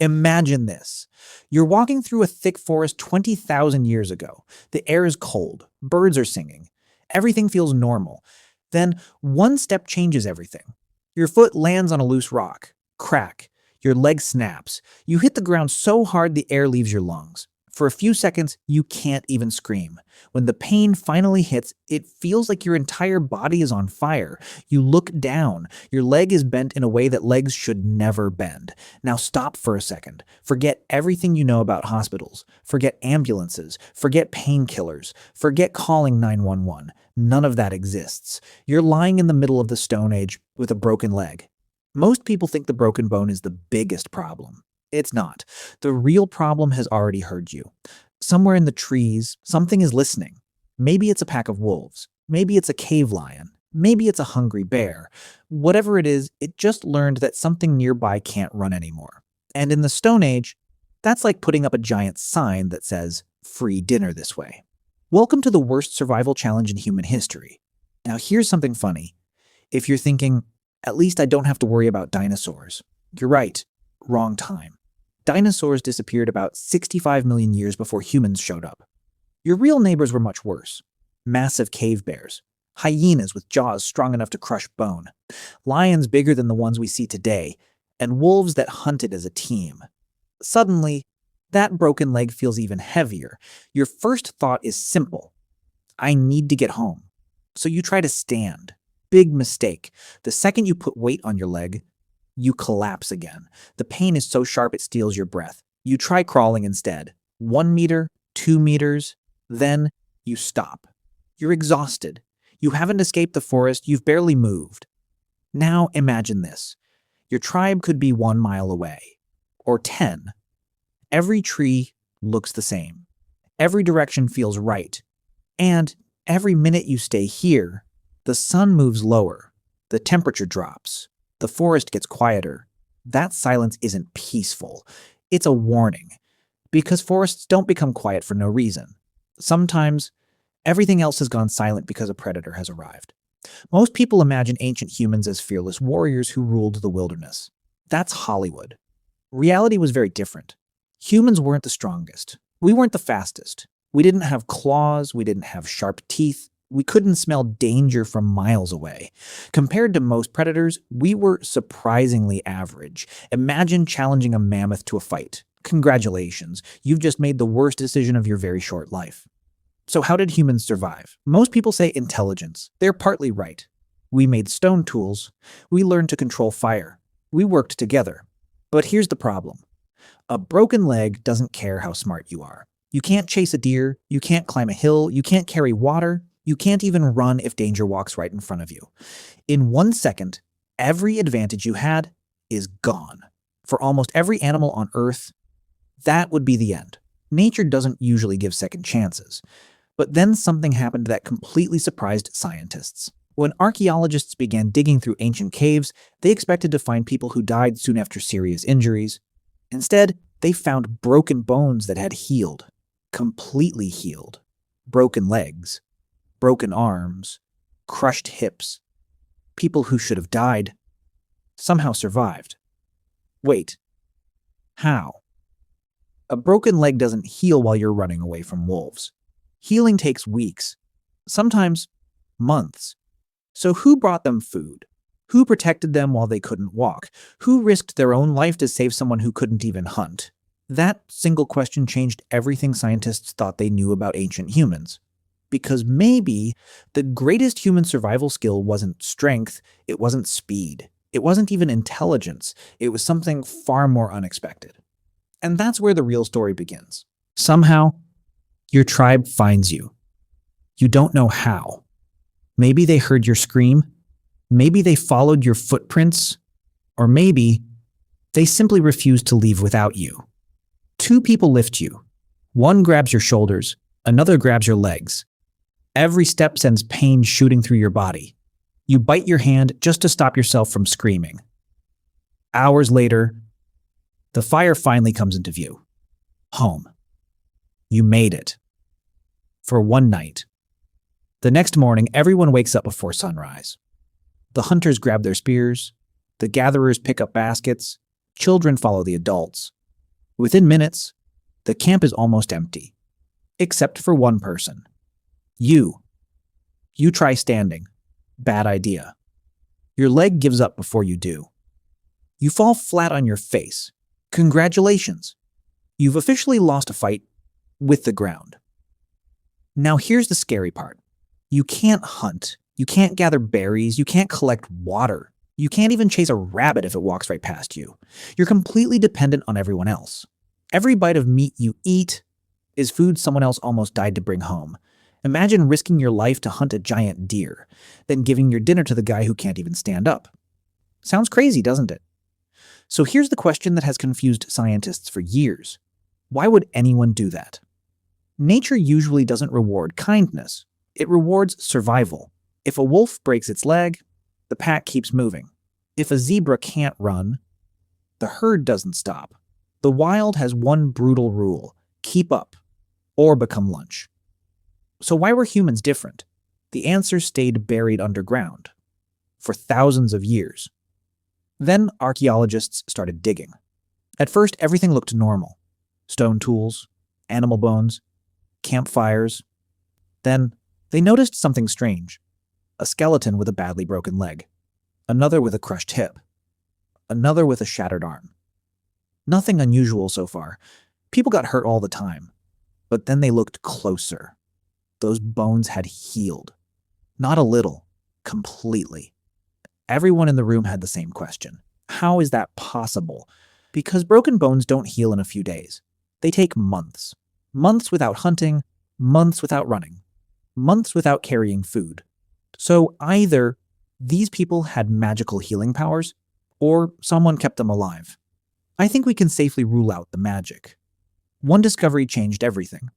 Imagine this. You're walking through a thick forest 20,000 years ago. The air is cold, birds are singing, everything feels normal. Then one step changes everything. Your foot lands on a loose rock. Crack. Your leg snaps. You hit the ground so hard the air leaves your lungs. For a few seconds, you can't even scream. When the pain finally hits, it feels like your entire body is on fire. You look down. Your leg is bent in a way that legs should never bend. Now stop for a second. Forget everything you know about hospitals. Forget ambulances. Forget painkillers. Forget calling 911. None of that exists. You're lying in the middle of the Stone Age with a broken leg. Most people think the broken bone is the biggest problem. It's not. The real problem has already heard you. Somewhere in the trees, something is listening. Maybe it's a pack of wolves. Maybe it's a cave lion. Maybe it's a hungry bear. Whatever it is, it just learned that something nearby can't run anymore. And in the Stone Age, that's like putting up a giant sign that says, "Free dinner this way." Welcome to the worst survival challenge in human history. Now here's something funny. If you're thinking, at least I don't have to worry about dinosaurs. You're right. Wrong time. Dinosaurs disappeared about 65 million years before humans showed up. Your real neighbors were much worse. Massive cave bears, hyenas with jaws strong enough to crush bone, lions bigger than the ones we see today, and wolves that hunted as a team. Suddenly, that broken leg feels even heavier. Your first thought is simple. I need to get home. So you try to stand. Big mistake. The second you put weight on your leg, you collapse again. The pain is so sharp it steals your breath. You try crawling instead. 1 meter, 2 meters, then you stop. You're exhausted. You haven't escaped the forest, you've barely moved. Now imagine this. Your tribe could be 1 mile away, or 10. Every tree looks the same. Every direction feels right. And every minute you stay here, the sun moves lower. The temperature drops. The forest gets quieter. That silence isn't peaceful. It's a warning. Because forests don't become quiet for no reason. Sometimes, everything else has gone silent because a predator has arrived. Most people imagine ancient humans as fearless warriors who ruled the wilderness. That's Hollywood. Reality was very different. Humans weren't the strongest. We weren't the fastest. We didn't have claws. We didn't have sharp teeth. We couldn't smell danger from miles away. Compared to most predators, we were surprisingly average. Imagine challenging a mammoth to a fight. Congratulations, you've just made the worst decision of your very short life. So how did humans survive? Most people say intelligence. They're partly right. We made stone tools. We learned to control fire. We worked together. But here's the problem. A broken leg doesn't care how smart you are. You can't chase a deer. You can't climb a hill. You can't carry water. You can't even run if danger walks right in front of you. In 1 second, every advantage you had is gone. For almost every animal on Earth, that would be the end. Nature doesn't usually give second chances. But then something happened that completely surprised scientists. When archaeologists began digging through ancient caves, they expected to find people who died soon after serious injuries. Instead, they found broken bones that had healed. Completely healed. Broken legs. Broken arms, crushed hips. People who should have died somehow survived. Wait, how? A broken leg doesn't heal while you're running away from wolves. Healing takes weeks, sometimes months. So who brought them food? Who protected them while they couldn't walk? Who risked their own life to save someone who couldn't even hunt? That single question changed everything scientists thought they knew about ancient humans. Because maybe the greatest human survival skill wasn't strength, it wasn't speed, it wasn't even intelligence, it was something far more unexpected. And that's where the real story begins. Somehow, your tribe finds you. You don't know how. Maybe they heard your scream, maybe they followed your footprints, or maybe they simply refused to leave without you. 2 people lift you. One grabs your shoulders, another grabs your legs. Every step sends pain shooting through your body. You bite your hand just to stop yourself from screaming. Hours later, the fire finally comes into view. Home. You made it. For 1 night. The next morning, everyone wakes up before sunrise. The hunters grab their spears. The gatherers pick up baskets. Children follow the adults. Within minutes, the camp is almost empty, except for one person. You. You try standing. Bad idea. Your leg gives up before you do. You fall flat on your face. Congratulations. You've officially lost a fight with the ground. Now here's the scary part. You can't hunt. You can't gather berries. You can't collect water. You can't even chase a rabbit if it walks right past you. You're completely dependent on everyone else. Every bite of meat you eat is food someone else almost died to bring home. Imagine risking your life to hunt a giant deer, then giving your dinner to the guy who can't even stand up. Sounds crazy, doesn't it? So here's the question that has confused scientists for years. Why would anyone do that? Nature usually doesn't reward kindness. It rewards survival. If a wolf breaks its leg, the pack keeps moving. If a zebra can't run, the herd doesn't stop. The wild has one brutal rule: keep up, or become lunch. So why were humans different? The answer stayed buried underground for thousands of years. Then archaeologists started digging. At first, everything looked normal. Stone tools, animal bones, campfires. Then they noticed something strange. A skeleton with a badly broken leg. Another with a crushed hip. Another with a shattered arm. Nothing unusual so far. People got hurt all the time. But then they looked closer. Those bones had healed. Not a little. Completely. Everyone in the room had the same question. How is that possible? Because broken bones don't heal in a few days. They take months. Months without hunting, months without running, months without carrying food. So either these people had magical healing powers, or someone kept them alive. I think we can safely rule out the magic. One discovery changed everything.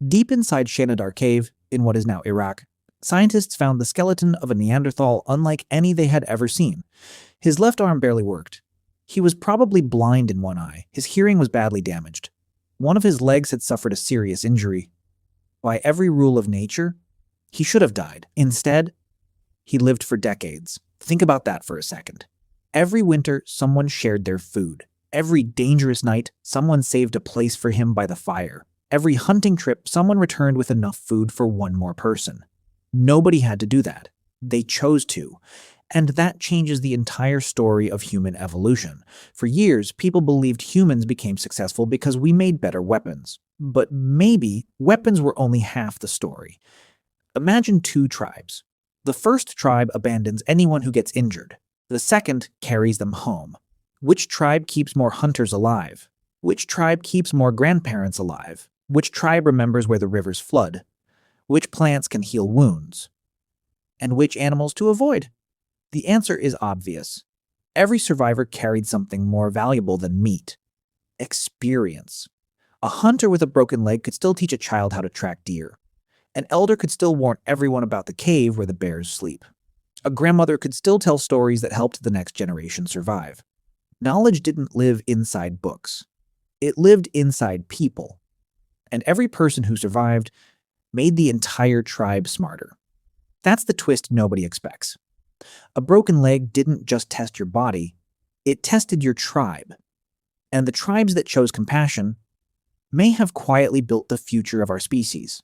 Deep inside Shanidar Cave, in what is now Iraq, scientists found the skeleton of a Neanderthal unlike any they had ever seen. His left arm barely worked. He was probably blind in one eye. His hearing was badly damaged. One of his legs had suffered a serious injury. By every rule of nature, he should have died. Instead, he lived for decades. Think about that for a second. Every winter, someone shared their food. Every dangerous night, someone saved a place for him by the fire. Every hunting trip, someone returned with enough food for one more person. Nobody had to do that. They chose to. And that changes the entire story of human evolution. For years, people believed humans became successful because we made better weapons. But maybe weapons were only half the story. Imagine two tribes. The first tribe abandons anyone who gets injured. The second carries them home. Which tribe keeps more hunters alive? Which tribe keeps more grandparents alive? Which tribe remembers where the rivers flood? Which plants can heal wounds? And which animals to avoid? The answer is obvious. Every survivor carried something more valuable than meat. Experience. A hunter with a broken leg could still teach a child how to track deer. An elder could still warn everyone about the cave where the bears sleep. A grandmother could still tell stories that helped the next generation survive. Knowledge didn't live inside books. It lived inside people. And every person who survived made the entire tribe smarter. That's the twist nobody expects. A broken leg didn't just test your body, it tested your tribe. And the tribes that chose compassion may have quietly built the future of our species.